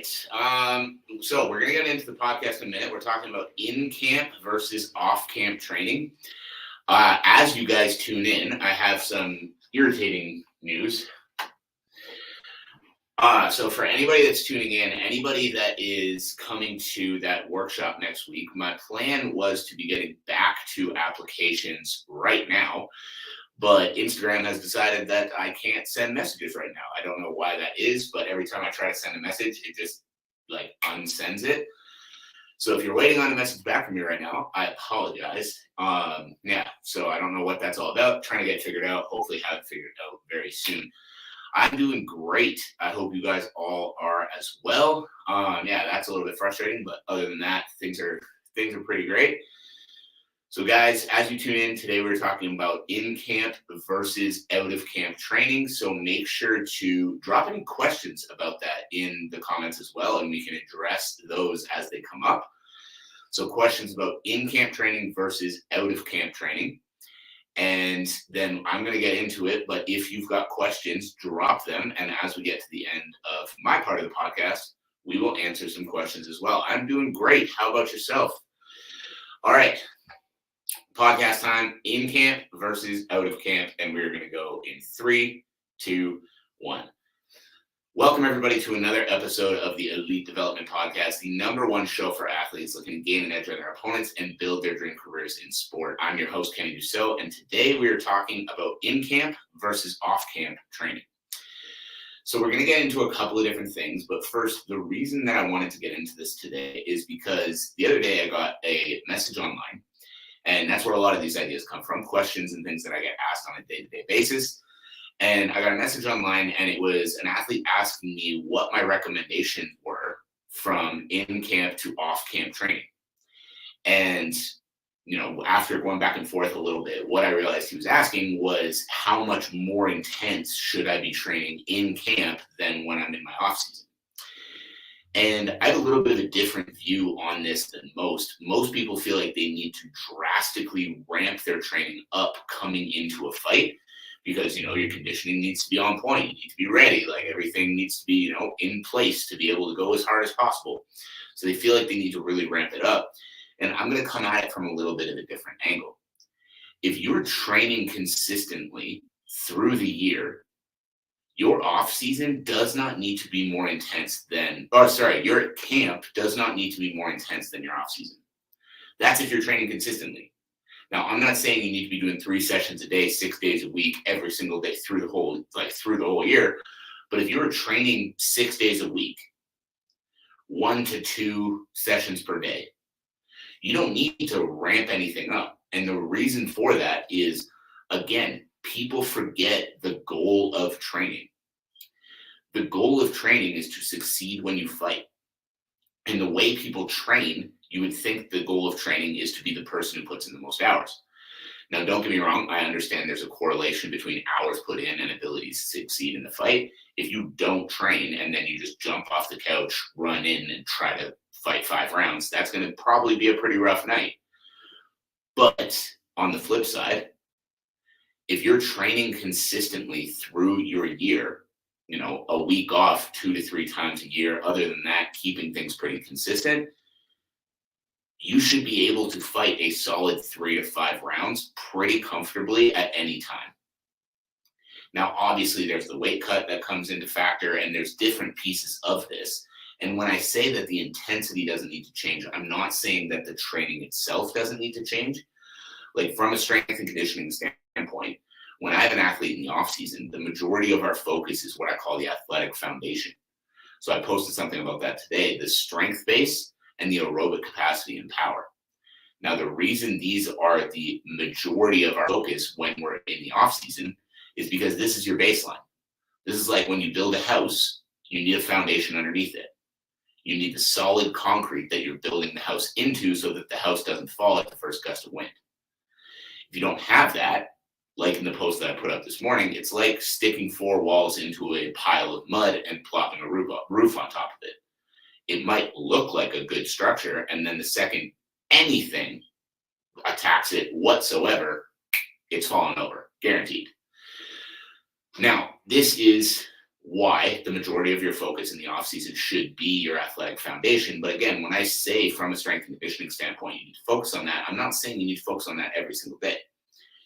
right. So we're going to get into the podcast in a minute. We're talking about in-camp versus off-camp training. As you guys tune in, I have some irritating news. So for anybody that's tuning in, anybody that is coming to that workshop next week, my plan was to be getting back to applications right now. But Instagram has decided that I can't send messages right now. I don't know why that is, but every time I try to send a message, it just like unsends it. So if you're waiting on a message back from me right now, I apologize. So I don't know what that's all about. Trying to get it figured out. Hopefully have it figured out very soon. I'm doing great. I hope you guys all are as well. That's a little bit frustrating, but other than that, things are pretty great. So guys, as you tune in today, we're talking about in-camp versus out-of-camp training. So make sure to drop any questions about that in the comments as well, and we can address those as they come up. So questions about in-camp training versus out-of-camp training. And then I'm going to get into it, but if you've got questions, drop them. And as we get to the end of my part of the podcast, we will answer some questions as well. I'm doing great. How about yourself? All right. Podcast time, in camp versus out of camp, and we're going to go in 3, 2, 1. Welcome everybody to another episode of the Elite Development Podcast, the #1 show for athletes looking to gain an edge on their opponents and build their dream careers in sport. I'm your host, Kenny Dusseault, and today we are talking about in-camp versus off-camp training. So we're going to get into a couple of different things, but first, the reason that I wanted to get into this today is because the other day I got a message online. And that's where a lot of these ideas come from, questions and things that I get asked on a day-to-day basis. And I got a message online, and it was an athlete asking me what my recommendations were from in-camp to off-camp training. And, after going back and forth a little bit, what I realized he was asking was how much more intense should I be training in camp than when I'm in my off-season? And I have a little bit of a different view on this than most. Most people feel like they need to drastically ramp their training up coming into a fight because, your conditioning needs to be on point. You need to be ready. Like everything needs to be, in place to be able to go as hard as possible. So they feel like they need to really ramp it up. And I'm going to come at it from a little bit of a different angle. If you're training consistently through the year, your off season does not need to be more intense your camp does not need to be more intense than your off season. That's if you're training consistently. Now, I'm not saying you need to be doing 3 sessions a day, 6 days a week, every single day through the whole year. But if you're training 6 days a week, 1 to 2 sessions per day, you don't need to ramp anything up. And the reason for that is, again, people forget the goal of training. The goal of training is to succeed when you fight. And the way people train, you would think the goal of training is to be the person who puts in the most hours. Now, don't get me wrong. I understand there's a correlation between hours put in and abilities to succeed in the fight. If you don't train and then you just jump off the couch, run in and try to fight 5 rounds, that's going to probably be a pretty rough night. But on the flip side, if you're training consistently through your year, a week off 2 to 3 times a year, other than that, keeping things pretty consistent, you should be able to fight a solid 3 to 5 rounds pretty comfortably at any time. Now, obviously, there's the weight cut that comes into factor, and there's different pieces of this. And when I say that the intensity doesn't need to change, I'm not saying that the training itself doesn't need to change. Like from a strength and conditioning standpoint, when I have an athlete in the off season, the majority of our focus is what I call the athletic foundation. So I posted something about that today, the strength base and the aerobic capacity and power. Now, the reason these are the majority of our focus when we're in the off season is because this is your baseline. This is like when you build a house, you need a foundation underneath it. You need the solid concrete that you're building the house into so that the house doesn't fall at the first gust of wind. If you don't have that, like in the post that I put up this morning, it's like sticking 4 walls into a pile of mud and plopping a roof on top of it. It might look like a good structure, and then the second anything attacks it whatsoever, it's falling over, guaranteed. Now, this is why the majority of your focus in the off season should be your athletic foundation. But again, when I say from a strength and conditioning standpoint, you need to focus on that. I'm not saying you need to focus on that every single day.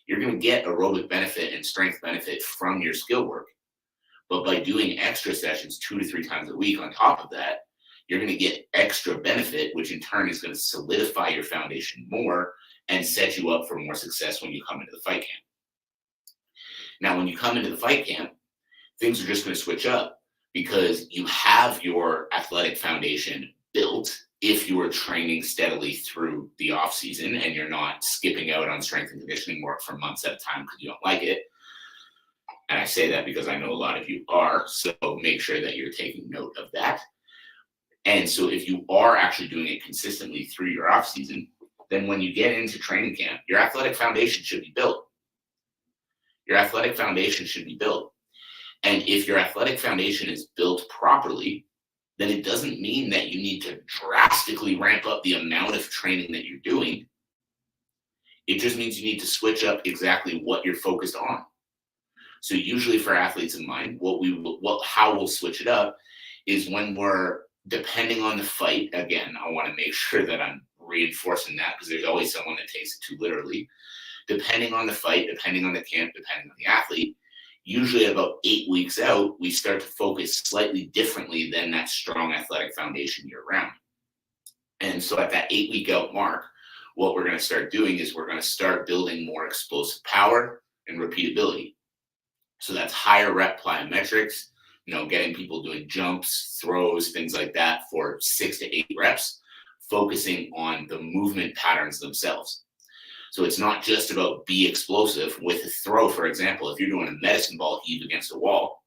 You're going to get aerobic benefit and strength benefit from your skill work. But by doing extra sessions 2 to 3 times a week on top of that, you're going to get extra benefit, which in turn is going to solidify your foundation more and set you up for more success when you come into the fight camp. Now, when you come into the fight camp, things are just going to switch up because you have your athletic foundation built if you are training steadily through the off season and you're not skipping out on strength and conditioning work for months at a time because you don't like it. And I say that because I know a lot of you are, so make sure that you're taking note of that. And so if you are actually doing it consistently through your off season, then when you get into training camp, your athletic foundation should be built. Your athletic foundation should be built. And if your athletic foundation is built properly, then it doesn't mean that you need to drastically ramp up the amount of training that you're doing. It just means you need to switch up exactly what you're focused on. So usually for athletes in mind, how we'll switch it up is when we're, depending on the fight. Again, I want to make sure that I'm reinforcing that because there's always someone that takes it too literally. Depending on the fight, depending on the camp, depending on the athlete, usually about 8 weeks out, we start to focus slightly differently than that strong athletic foundation year round. And so at that 8-week out mark, what we're going to start doing is we're going to start building more explosive power and repeatability. So that's higher rep plyometrics, getting people doing jumps, throws, things like that for 6 to 8 reps, focusing on the movement patterns themselves. So it's not just about be explosive with a throw. For example, if you're doing a medicine ball heave against a wall,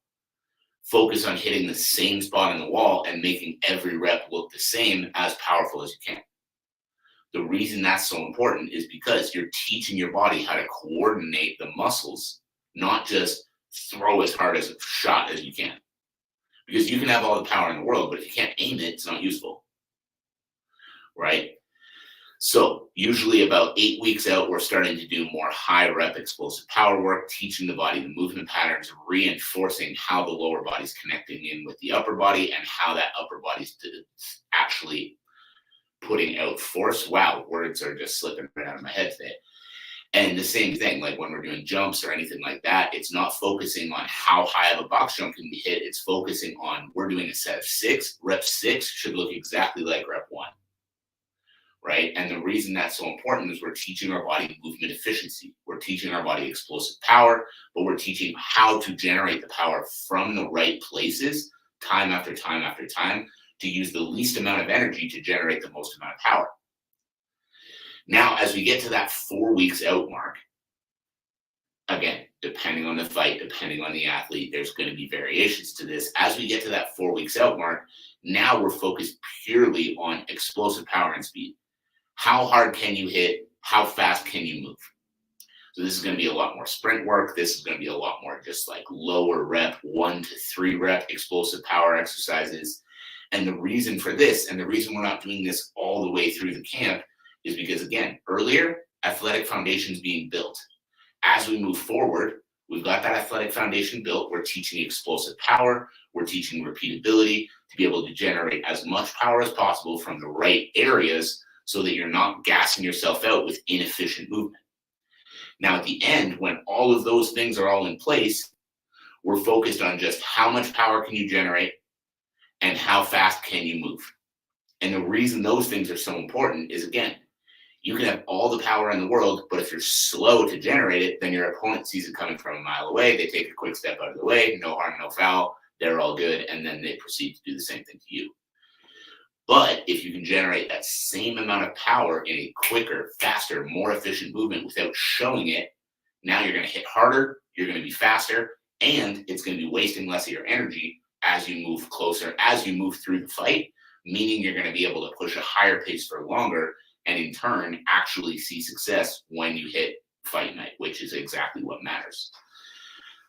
focus on hitting the same spot on the wall and making every rep look the same, as powerful as you can. The reason that's so important is because you're teaching your body how to coordinate the muscles, not just throw as hard as a shot as you can. Because you can have all the power in the world, but if you can't aim it, it's not useful. Right? So usually about 8 weeks out, we're starting to do more high rep explosive power work, teaching the body the movement patterns, reinforcing how the lower body's connecting in with the upper body and how that upper body's actually putting out force. Wow, words are just slipping right out of my head today. And the same thing, like when we're doing jumps or anything like that, it's not focusing on how high of a box jump can be hit. It's focusing on, we're doing a set of 6. Rep 6 should look exactly like rep 1. Right? And the reason that's so important is we're teaching our body movement efficiency. We're teaching our body explosive power, but we're teaching how to generate the power from the right places time after time after time to use the least amount of energy to generate the most amount of power. Now, as we get to that 4 weeks out mark, again, depending on the fight, depending on the athlete, there's going to be variations to this. As we get to that 4 weeks out mark, now we're focused purely on explosive power and speed. How hard can you hit? How fast can you move? So this is going to be a lot more sprint work. This is going to be a lot more just like lower rep, 1 to 3 rep explosive power exercises. And the reason for this, and the reason we're not doing this all the way through the camp, is because, again, earlier, athletic foundation's being built. As we move forward, we've got that athletic foundation built. We're teaching explosive power. We're teaching repeatability to be able to generate as much power as possible from the right areas so that you're not gassing yourself out with inefficient movement. Now, at the end, when all of those things are all in place, we're focused on just how much power can you generate and how fast can you move. And the reason those things are so important is, again, you can have all the power in the world, but if you're slow to generate it, then your opponent sees it coming from a mile away. They take a quick step out of the way, no harm, no foul. They're all good. And then they proceed to do the same thing to you. But if you can generate that same amount of power in a quicker, faster, more efficient movement without showing it, now you're going to hit harder, you're going to be faster, and it's going to be wasting less of your energy as you move closer, as you move through the fight, meaning you're going to be able to push a higher pace for longer and in turn actually see success when you hit fight night, which is exactly what matters.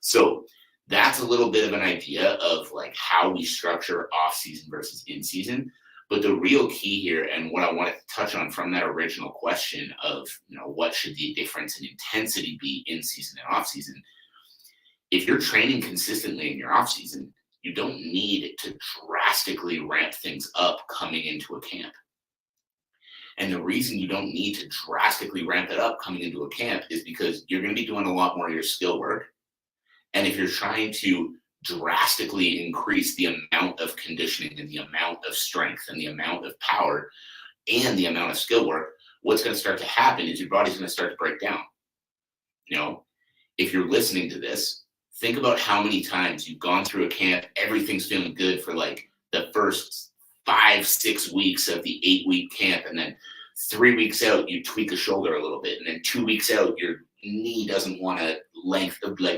So that's a little bit of an idea of like how we structure off season versus in season. But the real key here, and what I wanted to touch on from that original question of, what should the difference in intensity be in season and off season? If you're training consistently in your off season, You don't need to drastically ramp things up coming into a camp. And the reason you don't need to drastically ramp it up coming into a camp is because you're going to be doing a lot more of your skill work. And if you're trying to drastically increase the amount of conditioning and the amount of strength and the amount of power and the amount of skill work, what's going to start to happen is your body's going to start to break down. You know, if you're listening to this, think about how many times you've gone through a camp, everything's feeling good for like the first 5-6 weeks of the 8-week camp, and then 3 weeks out you tweak a shoulder a little bit, and then 2 weeks out your knee doesn't want to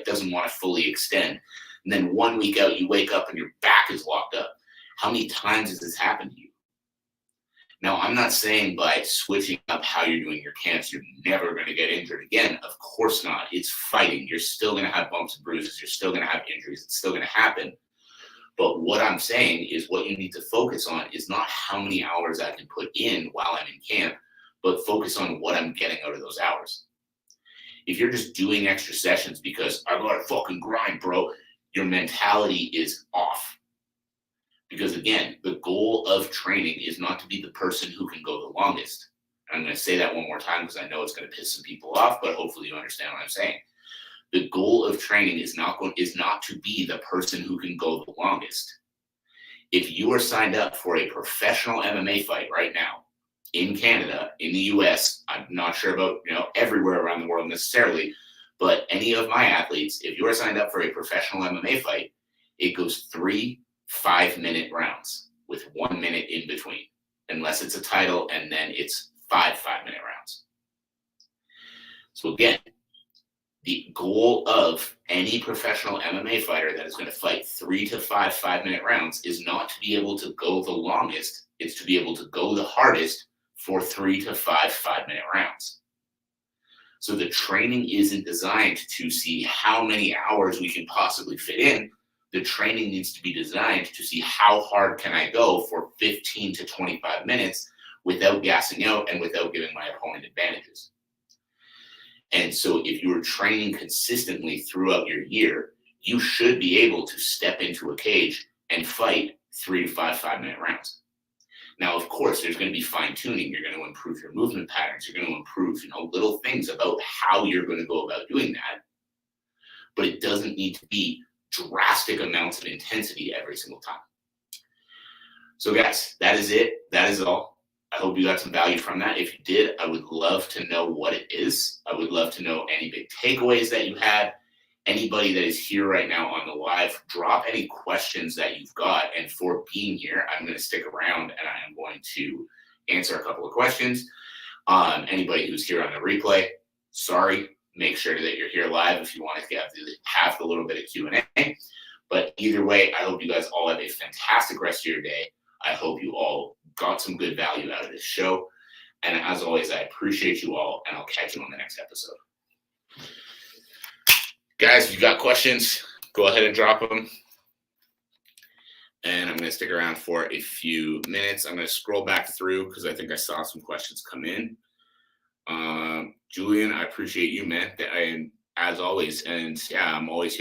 doesn't want to fully extend, and then 1 week out you wake up and your back is locked up. How many times has this happened to you? Now, I'm not saying by switching up how you're doing your camps, you're never going to get injured again. Of course not. It's fighting. You're still going to have bumps and bruises. You're still going to have injuries. It's still going to happen. But what I'm saying is what you need to focus on is not how many hours I can put in while I'm in camp, but focus on what I'm getting out of those hours. If you're just doing extra sessions because I gotta fucking grind, bro, your mentality is off. Because again, the goal of training is not to be the person who can go the longest. I'm going to say that one more time because I know it's going to piss some people off, but hopefully you understand what I'm saying. The goal of training is not to be the person who can go the longest. If you are signed up for a professional MMA fight right now in Canada, in the US, I'm not sure about everywhere around the world necessarily, but any of my athletes, if you are signed up for a professional MMA fight, it goes 3 5-minute rounds with 1 minute in between, unless it's a title, and then it's 5 5-minute rounds. So again, the goal of any professional MMA fighter that is going to fight 3 to 5 5-minute rounds is not to be able to go the longest, it's to be able to go the hardest for 3 to 5 5-minute rounds. So the training isn't designed to see how many hours we can possibly fit in. The training needs to be designed to see how hard can I go for 15 to 25 minutes without gassing out and without giving my opponent advantages. And so if you're training consistently throughout your year, you should be able to step into a cage and fight 3 to 5 5-minute rounds. Now, of course, there's going to be fine tuning. You're going to improve your movement patterns. You're going to improve, little things about how you're going to go about doing that. But it doesn't need to be drastic amounts of intensity every single time. So guys, that is it. That is all. I hope you got some value from that. If you did, I would love to know what it is. I would love to know any big takeaways that you had. Anybody that is here right now on the live, drop any questions that you've got. And for being here, I'm going to stick around and I am going to answer a couple of questions. Anybody who's here on the replay, sorry. Make sure that you're here live if you want to have the little bit of Q&A. But either way, I hope you guys all have a fantastic rest of your day. I hope you all got some good value out of this show. And as always, I appreciate you all, and I'll catch you on the next episode. Guys, if you got questions, go ahead and drop them. And I'm going to stick around for a few minutes. I'm going to scroll back through because I think I saw some questions come in. Julian, I appreciate you, man. And as always, and yeah, I'm always here.